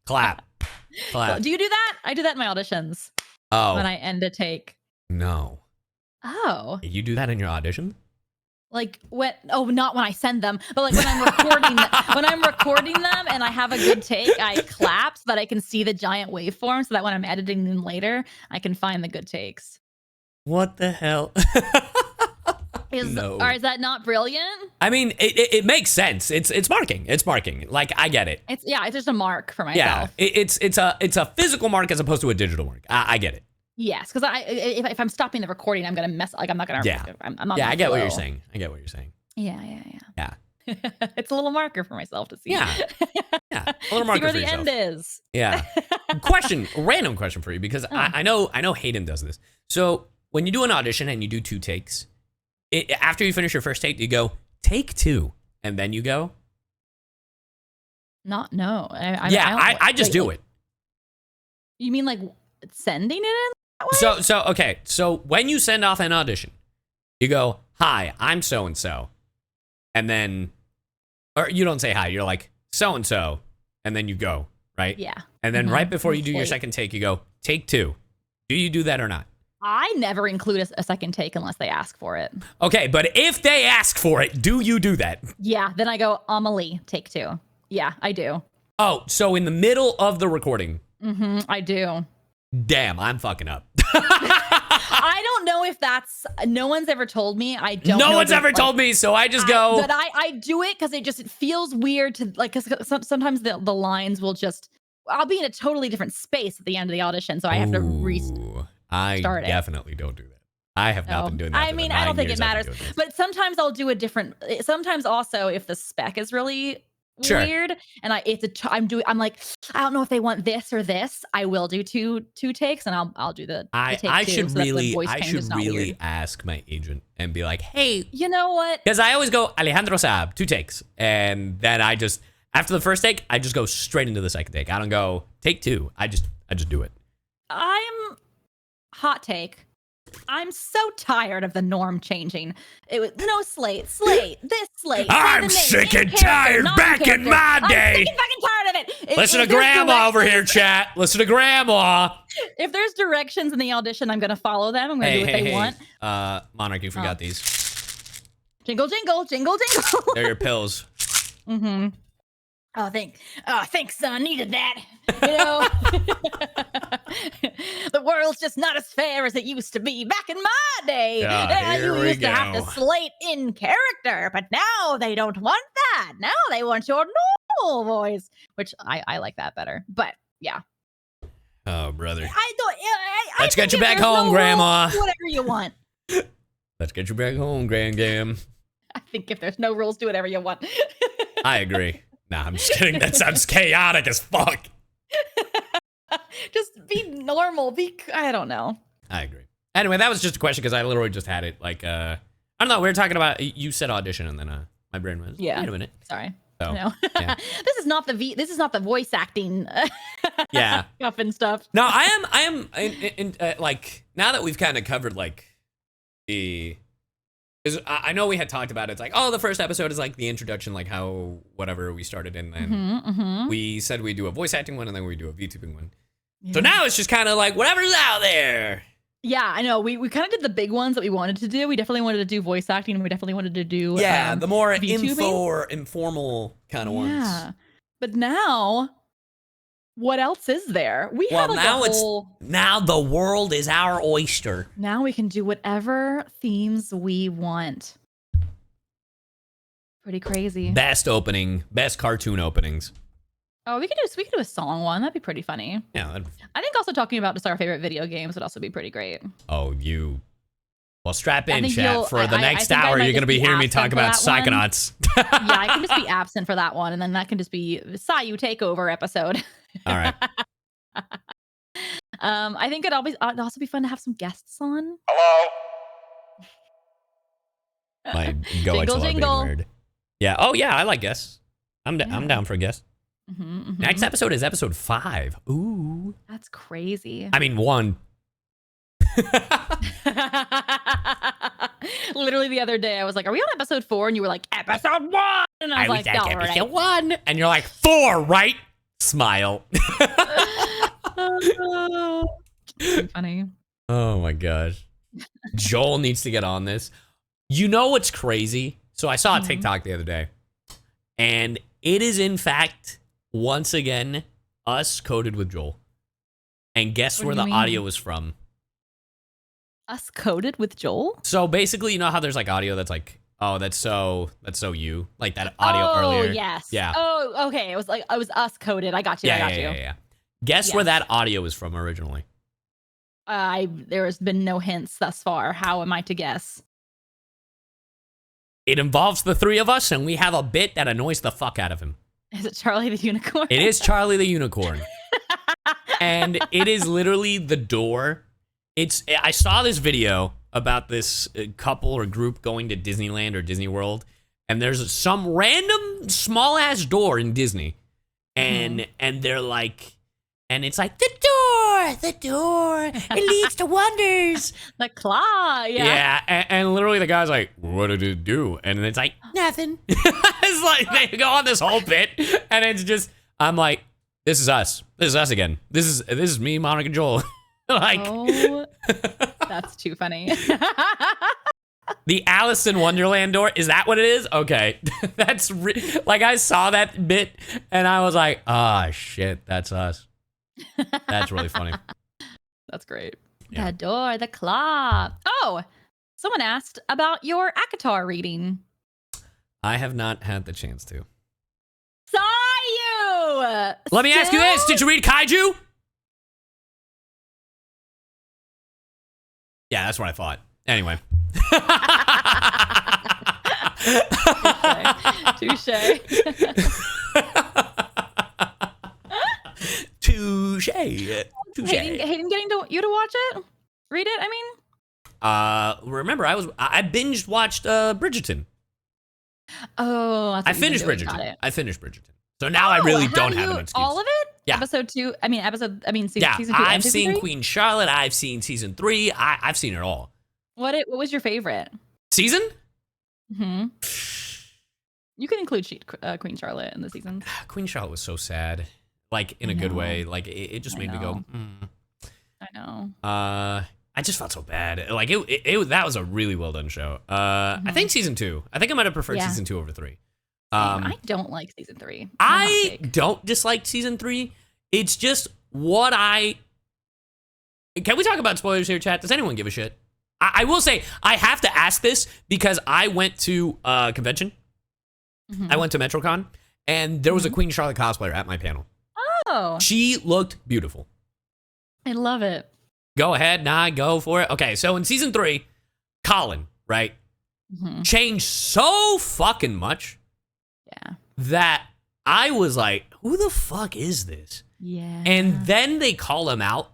Clap. Clap. Do you do that? I do that in my auditions. Oh. When I end a take. No. Oh. You do that in your audition? Like when? Oh, not when I send them, but like when I'm recording. When I'm recording them and I have a good take, I clap so that I can see the giant waveform, so that when I'm editing them later, I can find the good takes. What the hell? Or is that not brilliant? I mean, it makes sense. It's marking. It's marking. Like, I get it. It's just a mark for myself. Yeah, it's a physical mark as opposed to a digital mark. I get it. Yes, because if I'm stopping the recording, I'm gonna mess. Like I'm not gonna. Yeah, I'm not. Yeah, I get what you're saying. Yeah. Yeah. It's a little marker for myself to see. Yeah. Yeah. A little marker see where for the yourself. end is. Yeah. Random question for you, because I know Hayden does this. So when you do an audition and you do 2 takes, after you finish your first take, you go take 2, and then you go. No. I just do it. You mean like sending it in that way? Okay. So when you send off an audition, you go, "Hi, I'm so and so," and then, or you don't say hi. You're like so and so, and then you go, right? Yeah. And then right before you do your second take, you go take 2. Do you do that or not? I never include a second take unless they ask for it. Okay, but if they ask for it, do you do that? Yeah. Then I go Amelie, take 2. Yeah, I do. Oh, so in the middle of the recording. I do. Damn, I'm fucking up. I don't know if that's. No one's ever told me. I don't. No one's ever told me, so I just go. But I do it because it feels weird to like. Because sometimes the lines will just. I'll be in a totally different space at the end of the audition, so I have to restart I it. definitely don't do that. I have not been doing that. I mean, I don't think it matters. But sometimes I'll do a different. Sometimes also, if the spec is really weird and I'm like, I don't know if they want this or this, I will do two takes, and I'll do the take I two, should so really ask my agent and be like, hey, you know what? Because I always go Alejandro Saab 2 takes, and then I just after the first take I just go straight into the second take. I don't go take 2. I just do it. I'm hot take. I'm so tired of the norm changing. It was no slate, this slate. I'm sick and tired. Back in my day. I'm sick and fucking tired of it. Listen to Grandma over here, chat. Listen to Grandma. If there's directions in the audition, I'm gonna follow them. I'm gonna do what they want. Monarch, you forgot these. Jingle, jingle, jingle, jingle. They're your pills. Mm-hmm. Oh, thanks, son. Needed that. You know, the world's just not as fair as it used to be back in my day. You used to have to slate in character, but now they don't want that. Now they want your normal voice, which I like that better. But yeah. Oh, brother. Let's get you back home, Grandma. Do whatever you want. Let's get you back home, Grandam. I think if there's no rules, do whatever you want. I agree. Nah, I'm just kidding. That sounds chaotic as fuck. Just be normal. I don't know. I agree. Anyway, that was just a question because I literally just had it. Like, I don't know. We were talking about, you said audition, and then my brain was, wait a minute. Sorry. So, no. Yeah. This is not the voice acting. Yeah. Stuff and stuff. No, I am like, now that we've kind of covered like because I know we had talked about it. It's like, oh, the first episode is like the introduction, like how whatever we started, and then we said we do a voice acting one, and then we do a VTubing one. Yeah. So now it's just kind of like whatever's out there. Yeah, I know. We kind of did the big ones that we wanted to do. We definitely wanted to do voice acting, and we definitely wanted to do the more VTubing. informal kind of ones. Yeah, but now, what else is there? We have like now the world is our oyster. Now we can do whatever themes we want. Pretty crazy. Best cartoon openings. Oh, we could do a song one. That'd be pretty funny. Yeah. I think also talking about just our favorite video games would also be pretty great. Oh, well, strap in, chat. For the next hour, you're going to be hearing me talk about Psychonauts. Yeah, I can just be absent for that one, and then that can just be Cy Yu takeover episode. All right. I think it'd also be fun to have some guests on. Hello. My go jingle. Weird. Yeah. Oh, yeah. I like guests. I'm down for a guest. Next episode is episode 5. Ooh. That's crazy. I mean, 1. Literally the other day, I was like, are we on episode 4? And you were like, episode 1. And I was like, episode 1. And you're like, 4, right? Smile. Too funny. Oh my gosh. Joel needs to get on this. You know what's crazy? So I saw a TikTok the other day, and it is in fact once again us coded with Joel. And guess where the audio is from? Us coded with Joel? So basically, you know how there's like audio that's like, oh, that's so you, like that audio earlier. Oh yes. Yeah. Oh, okay. It was us coded. I got you. Yeah. Guess where that audio is from originally? There has been no hints thus far. How am I to guess? It involves the three of us, and we have a bit that annoys the fuck out of him. Is it Charlie the Unicorn? It is Charlie the Unicorn. And it is literally the door. I saw this video about this couple or group going to Disneyland or Disney World, and there's some random small ass door in Disney, and they're like, and it's like the door, it leads to wonders. The claw, yeah. And literally the guy's like, what did it do? And it's like, nothing. It's like they go on this whole bit, and it's just, I'm like, this is us. This is us again. This is me, Monarch, and Joel. Like, oh, that's too funny. The Alice in Wonderland door, is that what it is? Okay. That's like, I saw that bit and I was like, ah, shit, that's us. That's really funny. That's great. Yeah. The door, the claw. Oh, someone asked about your ACOTAR reading. I have not had the chance to. Cy Yu! Let me ask you this. Did you read Kaiju? Yeah, that's what I thought. Anyway. Touche. Touche. Hating getting you to watch it? Read it, I mean? Remember, I binge watched Bridgerton. Oh, I finished Bridgerton. So now I really don't have an excuse. All of it? Yeah. Season 2. Yeah, season 2. I've seen Queen Charlotte. I've seen season 3. I've seen it all. What was your favorite season? You can include Queen Charlotte in the seasons. Queen Charlotte was so sad, like in a good way. Like it just made me go. I know. I just felt so bad. Like it that was a really well done show. I think season 2. I think I might have preferred season 2 over 3. I don't like season 3. I don't dislike season 3. It's just what Can we talk about spoilers here, chat? Does anyone give a shit? I will say, I have to ask this because I went to a convention. I went to MetroCon, and there was a Queen Charlotte cosplayer at my panel. Oh. She looked beautiful. I love it. Go ahead, go for it. Okay, so in season 3, Colin, right, changed so fucking much that I was like, who the fuck is this? Yeah. And then they call him out.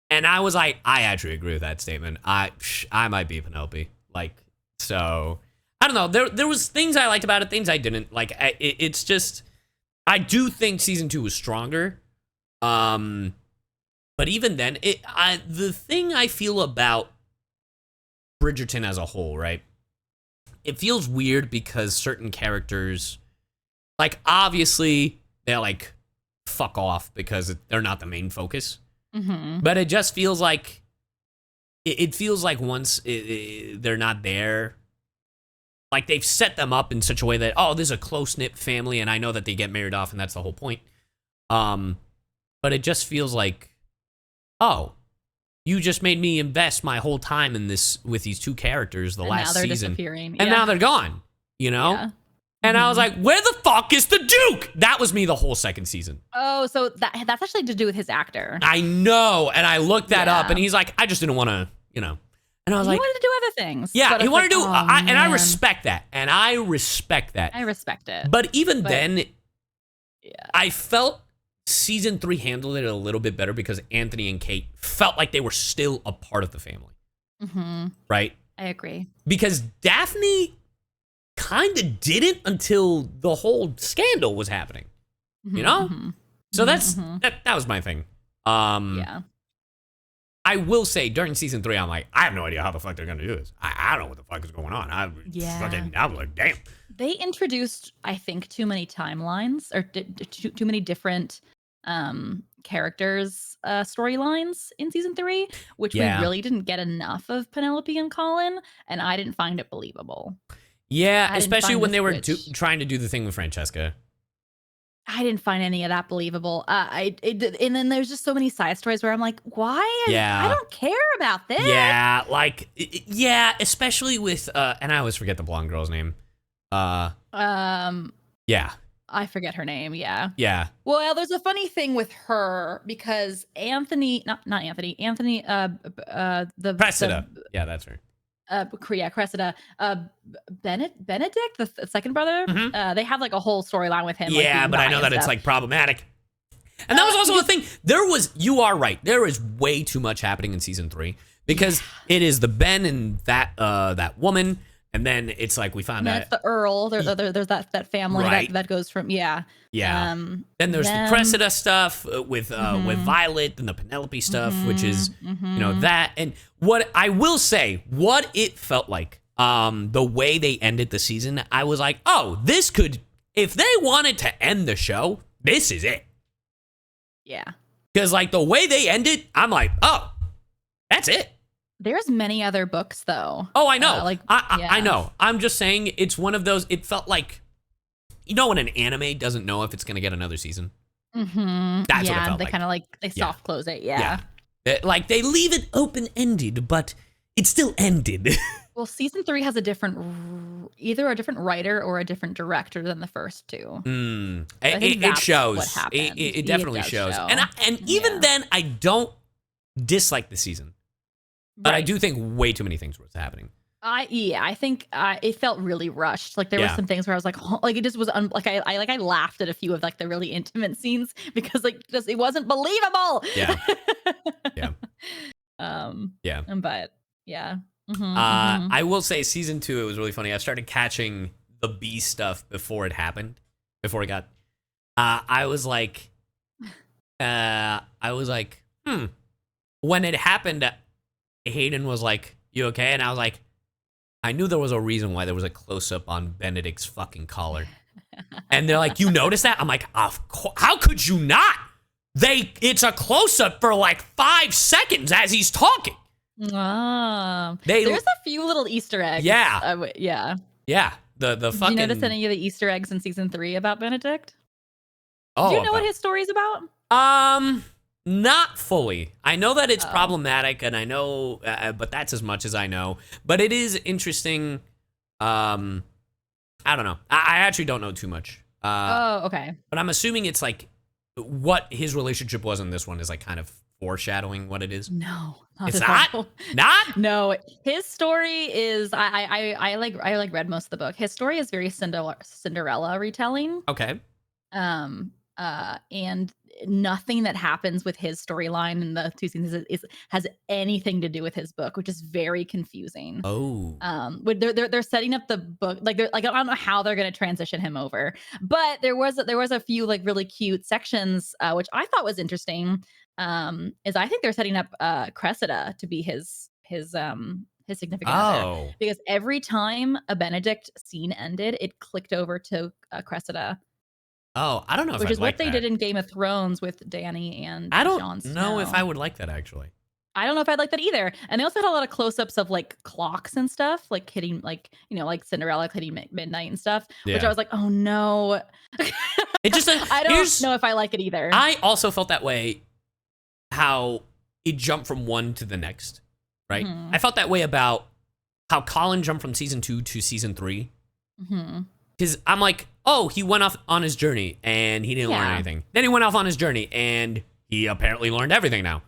And I was like, I actually agree with that statement. I might be Penelope. Like, so, I don't know. There was things I liked about it, things I didn't. Like, it's just, I do think season 2 was stronger. But even then, the thing I feel about Bridgerton as a whole, right? It feels weird because certain characters, like, obviously, they're like, fuck off because they're not the main focus. But it just feels like it feels like once they're not there, like they've set them up in such a way that, oh, this is a close-knit family and I know that they get married off and that's the whole point. But it just feels like, oh, you just made me invest my whole time in this with these two characters last season. Disappearing. And now they're gone, you know? Yeah. And I was like, where the fuck is the Duke? That was me the whole second season. Oh, so that's actually to do with his actor. I know. And I looked that up and he's like, I just didn't want to, you know. And I was like, he wanted to do other things. Yeah, he wanted to do, and I respect that. And I respect that. I respect it. But even then, I felt season 3 handled it a little bit better because Anthony and Kate felt like they were still a part of the family. Right? I agree. Because Daphne kind of didn't until the whole scandal was happening, you know? So that was my thing. Yeah. I will say during season 3, I'm like, I have no idea how the fuck they're going to do this. I don't know what the fuck is going on. I was like, damn. They introduced, I think, too many timelines or too many different characters storylines in season 3, which we Yeah. really didn't get enough of Penelope and Colin, and I didn't find it believable. Yeah, I didn't especially find when the they were switch. trying to do the thing with Francesca. I didn't find any of that believable. And then there's just so many side stories where I'm like, why? I don't care about this. Yeah, like, yeah, especially with, and I always forget the blonde girl's name. Yeah. I forget her name. Yeah. Yeah. Well, there's a funny thing with her because Anthony, Cressida. Yeah, that's her. Cressida, Benedict, the second brother. They have like a whole storyline with him. Yeah, like, but I know that it's like problematic. And that was also a thing. You are right. There is way too much happening in season 3 because it is the Ben and that woman. And then it's like we found out. It's the Earl. There's that family Right. that goes from, Yeah. Then there's the Cressida stuff with Violet and the Penelope stuff, which is, that. And what I will say, what it felt like, the way they ended the season, I was like, oh, this could, if they wanted to end the show, this is it. Yeah. Because like the way they ended, I'm like, oh, that's it. There's many other books though. Oh, I know. I know. I'm just saying it's one of those, it felt like, when an anime doesn't know if it's going to get another season? That's what it felt they like. kind of they soft close it. Yeah. Like they leave it open-ended, but it still ended. Well, season 3 has either a different writer or a different director than the first two. It shows. It definitely shows. Show. And even then, I don't dislike the season. But I do think way too many things were happening. I think it felt really rushed. Like there were some things where I was like, it just was I laughed at a few of like the really intimate scenes because it wasn't believable. Yeah. But yeah. I will say season 2, it was really funny. I started catching the B stuff before it happened. Before it got, I was like, when it happened, Hayden was like, you okay? And I was like, I knew there was a reason why there was a close-up on Benedict's fucking collar. And they're like, you noticed that? I'm like, of course. How could you not? It's a close-up for like 5 seconds as he's talking. There's a few little Easter eggs. Yeah. Yeah. The fucking. Did you notice any of the Easter eggs in season 3 about Benedict? Oh, do you know what his story's about? Not fully. I know that it's problematic, and I know, but that's as much as I know. But it is interesting. I don't know. I actually don't know too much. Okay. But I'm assuming it's like what his relationship was in this one is like kind of foreshadowing what it is. No, it's not. Not. No, his story is. I read most of the book. His story is very Cinderella retelling. Okay. And nothing that happens with his storyline in the 2 seasons has anything to do with his book, which is very confusing. Oh. They're setting up the book I don't know how they're going to transition him over, but there was a few like really cute sections, which I thought was interesting. Is I think they're setting up Cressida to be his significant other, because every time a Benedict scene ended, it clicked over to Cressida. Oh, I don't know if Which is what they that. did in Game of Thrones with Dany and I don't Jon Snow. know if I would like that, actually. I don't know if I'd like that either. And they also had a lot of close-ups of like clocks and stuff, like hitting like Cinderella hitting midnight and stuff, which I was like, oh no. It just I don't know if I like it either. I also felt that way, how it jumped from one to the next, right? I felt that way about how Colin jumped from season 2 to season 3. Because I'm like, oh, he went off on his journey and he didn't learn anything. Then he went off on his journey and he apparently learned everything now.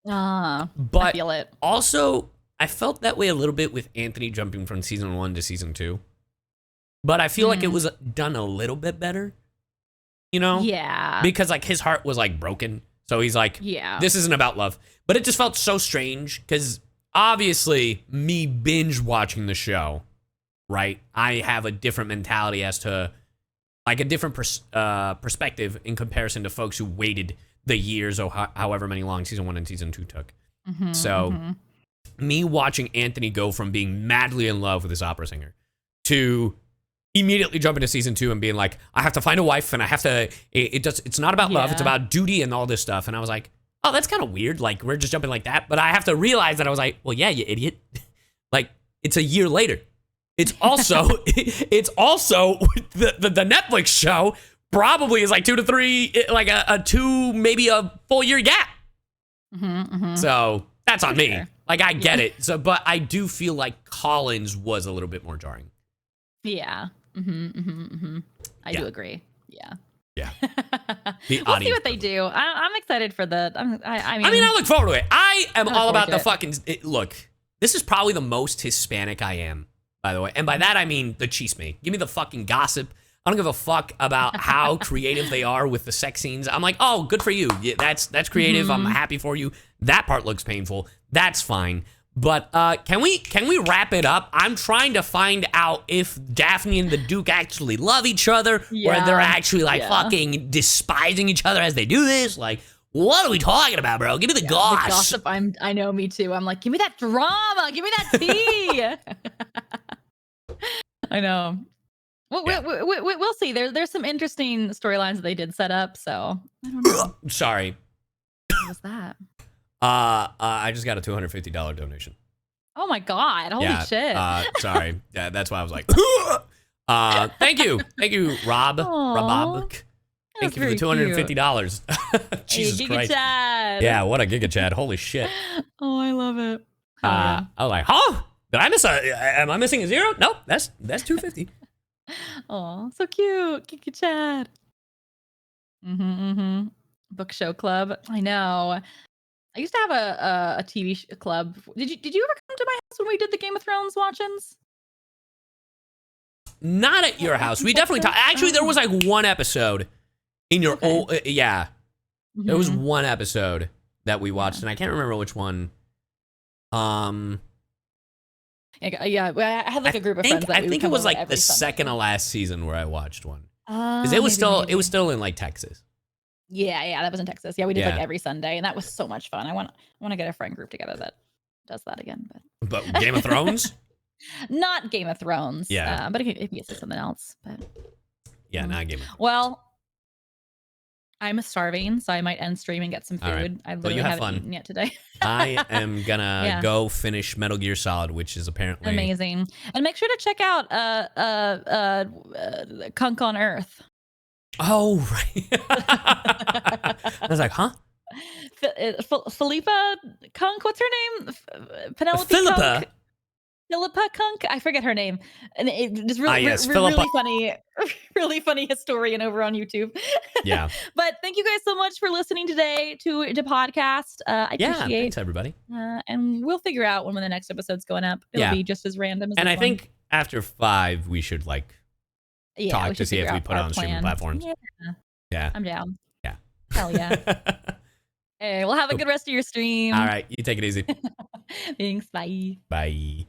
But I feel it. Also, I felt that way a little bit with Anthony jumping from season 1 to season 2. But I feel like it was done a little bit better, Yeah. Because like his heart was like broken. So he's like, this isn't about love. But it just felt so strange because obviously me binge watching the show, right? I have a different mentality as to like a different perspective in comparison to folks who waited the years or however many long season 1 and season 2 took. Me watching Anthony go from being madly in love with this opera singer to immediately jump into season 2 and being like, I have to find a wife and I have to, it's not about love, it's about duty and all this stuff. And I was like, oh, that's kind of weird. Like, we're just jumping like that. But I have to realize that I was like, well, yeah, you idiot. Like, it's a year later. It's also, the Netflix show probably is like 2 to 3, like a 2, maybe a full year gap. So that's on me. Like, I get it. So, but I do feel like Collins was a little bit more jarring. Yeah. I do agree. Yeah. Yeah. We'll see what they do. I'm excited for the. I mean, I look forward to it. I am all about the fucking. Look, this is probably the most Hispanic I am, by the way. And by that, I mean the chisme. Give me the fucking gossip. I don't give a fuck about how creative they are with the sex scenes. I'm like, oh, good for you. Yeah, that's creative. I'm happy for you. That part looks painful. That's fine. But can we wrap it up? I'm trying to find out if Daphne and the Duke actually love each other, or they're actually like fucking despising each other as they do this. Like, what are we talking about, bro? Give me the gossip. The gossip. I know, me too. I'm like, give me that drama. Give me that tea. I know. Well, we'll see. There's some interesting storylines that they did set up. So I don't know. Sorry. What was that? I just got a $250 donation. Oh my God. Holy shit. Sorry. Yeah, that's why I was like, thank you, Rob. Rob. Thank you for the $250. Jesus hey, Christ. Chad. Yeah, what a Giga Chad. Holy shit. Oh, I love it. I was like, huh? Did I miss am I missing a zero? Nope, that's $250. Oh, so cute. Giga Chad. Book show club. I know. I used to have a TV club. Did you ever come to my house when we did the Game of Thrones watch-ins? Not at your house. We definitely talked. Actually, there was like one episode in your old. Yeah, there was one episode that we watched, and I can't remember which one. Yeah, I had like a group of friends. I think it was like the second to last season where I watched one, because it was still in like Texas. Yeah, that was in Texas. Yeah, we did like every Sunday, and that was so much fun. I want to get a friend group together that does that again. But Game of Thrones? Not Game of Thrones. Yeah, but it gets to something else. But yeah, not Game of Thrones. Well, I'm starving, so I might end stream and get some food. Right. I literally haven't eaten yet today. I am gonna go finish Metal Gear Solid, which is apparently amazing. And make sure to check out Kunk on Earth. Oh, right. I was like, huh? Philippa Kunk, what's her name? Penelope Kunk? Philippa Kunk? I forget her name. And it's really, really funny historian over on YouTube. Yeah. But thank you guys so much for listening today to podcast. I appreciate it. Thanks, everybody. And we'll figure out when the next episode's going up. It'll be just as random as and I think after 5, we should talk to see if we put it on streaming platforms. Yeah. I'm down. Yeah. Hell yeah. Hey, well, have a good rest of your stream. All right. You take it easy. Thanks. Bye. Bye.